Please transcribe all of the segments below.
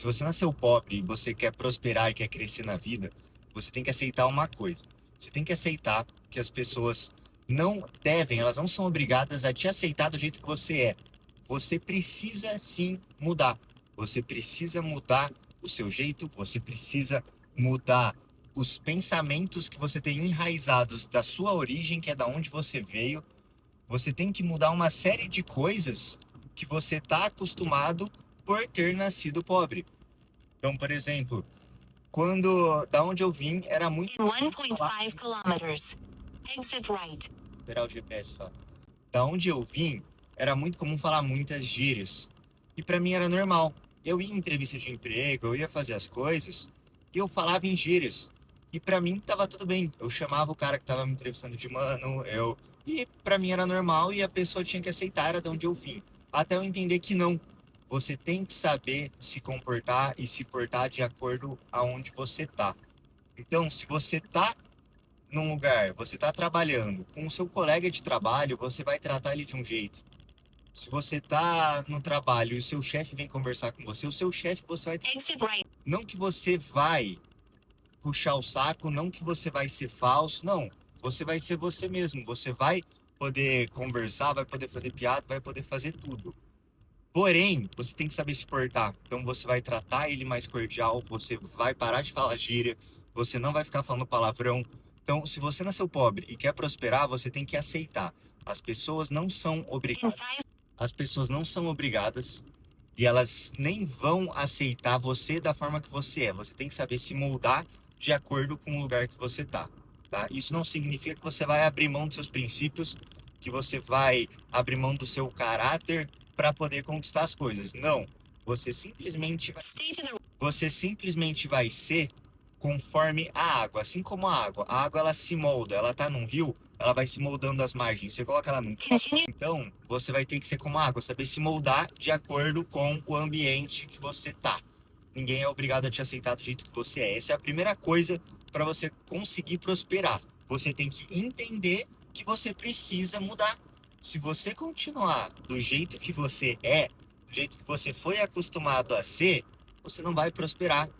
Se você nasceu pobre e você quer prosperar e quer crescer na vida, você tem que aceitar uma coisa. Você tem que aceitar que as pessoas não devem, elas não são obrigadas a te aceitar do jeito que você é. Você precisa sim mudar. Você precisa mudar o seu jeito, você precisa mudar os pensamentos que você tem enraizados da sua origem, que é da onde você veio. Você tem que mudar uma série de coisas que você está acostumado por ter nascido pobre. Então, por exemplo, da onde eu vim era muito. In 1.5 kilometers, exit right. Esperar o GPS falar. Da onde eu vim era muito comum falar muitas gírias. E para mim era normal. Eu ia em entrevista de emprego, eu ia fazer as coisas e eu falava em gírias. E para mim tava tudo bem. Eu chamava o cara que tava me entrevistando de mano, e para mim era normal e a pessoa tinha que aceitar, era de onde eu vim. Até eu entender que não. Você tem que saber se comportar e se portar de acordo aonde você tá. Então, se você tá num lugar, você tá trabalhando com o seu colega de trabalho, você vai tratar ele de um jeito. Se você tá no trabalho e o seu chefe vem conversar com você, o seu chefe você vai... Exit right. Não que você vai puxar o saco, não que você vai ser falso, não. Você vai ser você mesmo. Você vai poder conversar, vai poder fazer piada, vai poder fazer tudo. Porém, você tem que saber se portar. Então você vai tratar ele mais cordial, você vai parar de falar gíria, você não vai ficar falando palavrão. Então, se você nasceu pobre e quer prosperar, você tem que aceitar. As pessoas não são obrigadas. As pessoas não são obrigadas e elas nem vão aceitar você da forma que você é. Você tem que saber se moldar de acordo com o lugar que você tá. Isso não significa que você vai abrir mão dos seus princípios, que você vai abrir mão do seu caráter para poder conquistar as coisas. Não. Você simplesmente vai ser conforme a água. Assim como a água. A água ela se molda. Ela tá num rio, ela vai se moldando as margens. Você coloca ela num... Então, você vai ter que ser como a água, saber se moldar de acordo com o ambiente que você tá. Ninguém é obrigado a te aceitar do jeito que você é. Essa é a primeira coisa para você conseguir prosperar. Você tem que entender que você precisa mudar. Se você continuar do jeito que você é, do jeito que você foi acostumado a ser, você não vai prosperar.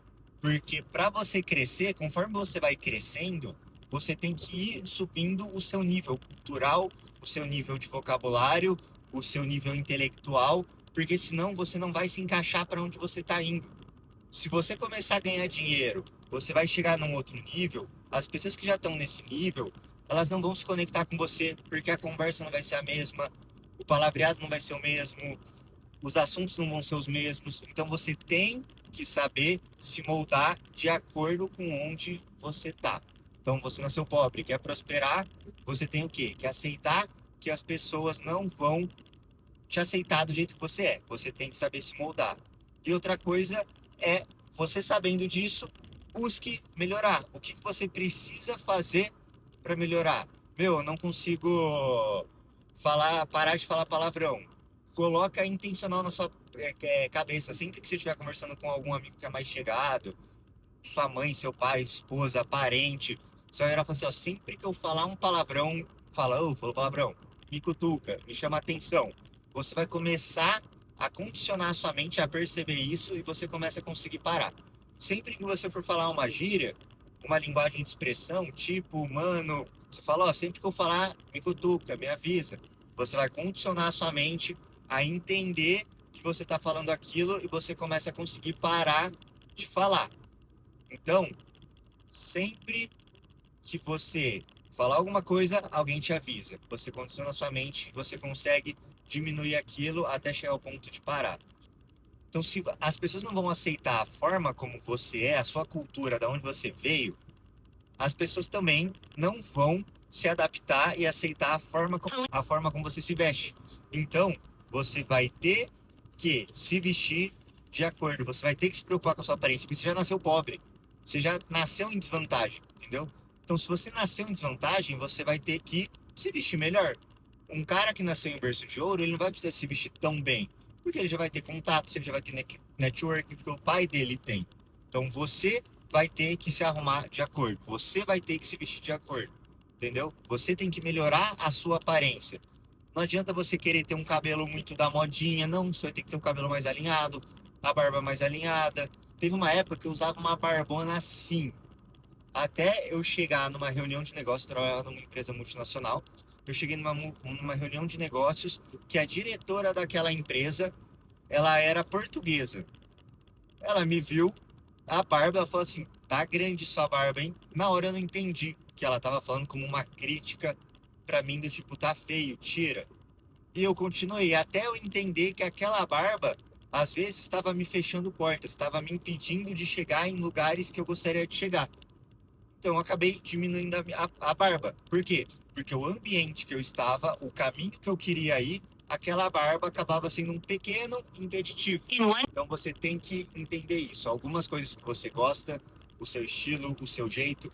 Porque para você crescer, conforme você vai crescendo, você tem que ir subindo o seu nível cultural, o seu nível de vocabulário, o seu nível intelectual, porque senão você não vai se encaixar para onde você está indo. Se você começar a ganhar dinheiro, você vai chegar num outro nível, as pessoas que já estão nesse nível, elas não vão se conectar com você, porque a conversa não vai ser a mesma, o palavreado não vai ser o mesmo, os assuntos não vão ser os mesmos. Então você tem que saber se moldar de acordo com onde você tá. Então você nasceu pobre, quer prosperar, você tem o quê? Que aceitar que as pessoas não vão te aceitar do jeito que você é. Você tem que saber se moldar. E outra coisa é, você sabendo disso, busque melhorar. O que você precisa fazer para melhorar? Eu não consigo parar de falar palavrão. Coloca intencional na sua cabeça. Sempre que você estiver conversando com algum amigo que é mais chegado, sua mãe, seu pai, esposa, parente, você vai virar e falar assim, ó, sempre que eu falar um palavrão, falou palavrão, me cutuca, me chama atenção. Você vai começar a condicionar a sua mente a perceber isso e você começa a conseguir parar. Sempre que você for falar uma gíria, uma linguagem de expressão, tipo, mano, você fala, ó, sempre que eu falar, me cutuca, me avisa. Você vai condicionar a sua mente a entender que você está falando aquilo e você começa a conseguir parar de falar. Então, sempre que você falar alguma coisa, alguém te avisa. Você condiciona a sua mente, você consegue diminuir aquilo até chegar ao ponto de parar. Então, se as pessoas não vão aceitar a forma como você é, a sua cultura, da onde você veio, as pessoas também não vão se adaptar e aceitar a forma como você se veste. Então, você vai ter que se vestir de acordo, você vai ter que se preocupar com a sua aparência, porque você já nasceu pobre, você já nasceu em desvantagem, entendeu? Então, se você nasceu em desvantagem, você vai ter que se vestir melhor. Um cara que nasceu em berço de ouro, ele não vai precisar se vestir tão bem, porque ele já vai ter contatos, ele já vai ter network, porque o pai dele tem. Então, você vai ter que se arrumar de acordo, você vai ter que se vestir de acordo, entendeu? Você tem que melhorar a sua aparência. Não adianta você querer ter um cabelo muito da modinha, não, você vai ter que ter um cabelo mais alinhado, a barba mais alinhada. Teve uma época que eu usava uma barbona assim. Até eu chegar numa reunião de negócios, eu trabalhava numa empresa multinacional. Eu cheguei numa reunião de negócios que a diretora daquela empresa, ela era portuguesa. Ela me viu, a barba, ela falou assim, tá grande sua barba, hein? Na hora eu não entendi que ela tava falando como uma crítica pra mim do tipo, tá feio, tira. E eu continuei até eu entender que aquela barba, às vezes, estava me fechando portas, estava me impedindo de chegar em lugares que eu gostaria de chegar. Então eu acabei diminuindo a barba. Por quê? Porque o ambiente que eu estava, o caminho que eu queria ir, aquela barba acabava sendo um pequeno impeditivo. In one Então você tem que entender isso. Algumas coisas que você gosta, o seu estilo, o seu jeito,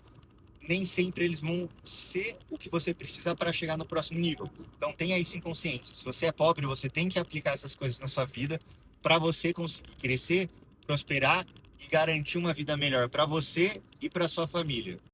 nem sempre eles vão ser o que você precisa para chegar no próximo nível. Então tenha isso em consciência. Se você é pobre, você tem que aplicar essas coisas na sua vida para você conseguir crescer, prosperar e garantir uma vida melhor para você e para sua família.